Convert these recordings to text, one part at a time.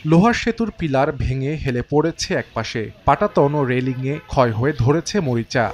লোহার সেতুর পিলার ভেঙে হেলে পড়েছে একপাশে, পাটাতন ও রেলিংয়ে ক্ষয় হয়ে ধরেছে মরিচা।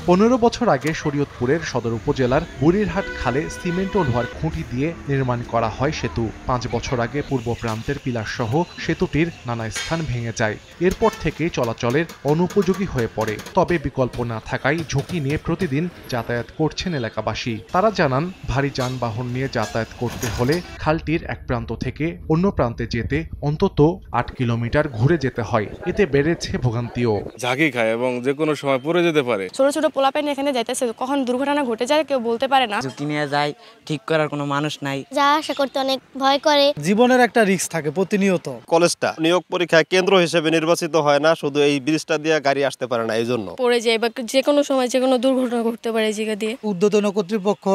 15 বছর আগে শরীয়তপুরের সদর উপজেলার বুড়িরহাট খালে সিমেন্ট ও লোহার খুঁটি দিয়ে নির্মাণ করা হয় সেতু। 5 বছর আগে পূর্ব প্রান্তের পিলার সহ সেতুটির নানা স্থান ভেঙে যায়। এরপর থেকে চলাচলের অনুপযোগী হয়ে পড়ে। তবে বিকল্প না থাকায় ঝুঁকি নিয়ে প্রতিদিন যাতায়াত করছেন এলাকাবাসী। তারা জানান, ভারী যানবাহন নিয়ে যাতায়াত করতে হলে খালটির এক প্রান্ত থেকে অন্য প্রান্তে যেতে অন্তত 8 কিলোমিটার ঘুরে যেতে হয়। এতে বেড়েছে ভোগান্তিও। ঝাঁকি খায় এবং যে কোনো সময় পড়ে যেতে পারে। ছোট ছোট পোলাপাইন এখানে যাইতেছে, কখন দুর্ঘটনা ঘটে যায় কেউ বলতে পারে না। ঝুঁকি নিয়ে যায়, ঠিক করার কোনো মানুষ নাই। যা আশা করতে অনেক ভয় করে। জীবনের একটা রিস্ক থাকে প্রতিনিয়ত। কলেজটা নিয়োগ পরীক্ষা কেন্দ্র হিসেবে নির্বাচিত হয় না, শুধু এই ব্রিজটা দিয়ে গাড়ি আসতে পারে না, এই জন্য পড়ে যায় বা যে কোনো সময় যে কোনো দুর্ঘটনা ঘটতে পারে এই জায়গা দিয়ে। ঊর্ধ্বতন কর্তৃপক্ষ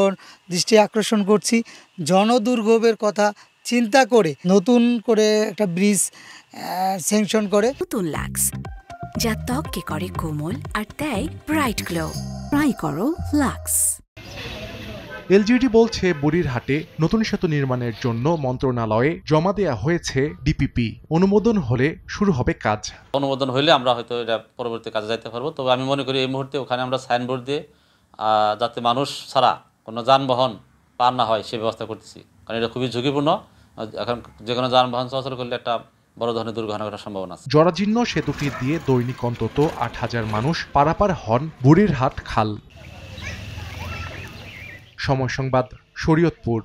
দৃষ্টি আকর্ষণ করছি, জনদুর্ভোগের কথা চিন্তা করে নতুন করে একটা ব্রিজ স্যাংশন করে। নতুন লাক্স, যা ত্বককে করে কোমল আর দেয় ব্রাইট গ্লো। ট্রাই করো লাক্স। এলজিইডি বলছে, বুড়িরহাটে নতুন সেতু নির্মাণের জন্য মন্ত্রণালয়ে জমা দেয়া হয়েছে ডিপিপি। অনুমোদন হলে শুরু হবে কাজ। অনুমোদন হলে আমরা হয়তো এটা পরবর্তী কাজে যাইতে পারবো। তবে আমি মনে করি এই মুহূর্তে ওখানে আমরা সাইনবোর্ড দিয়ে যাতে মানুষ ছাড়া কোনো যানবাহন পার না হয় সে ব্যবস্থা করতেছি, কারণ এটা খুবই ঝুঁকিপূর্ণ। এখন যে কোনো যানবাহন চলাচল করলে একটা বড় ধরনের দুর্ঘটনা ঘটার সম্ভাবনা আছে। জরাজীর্ণ সেতুটি দিয়ে দৈনিক অন্তত 8,000 মানুষ পারাপার হন বুড়িরহাট খাল। সময় সংবাদ, শরীয়তপুর।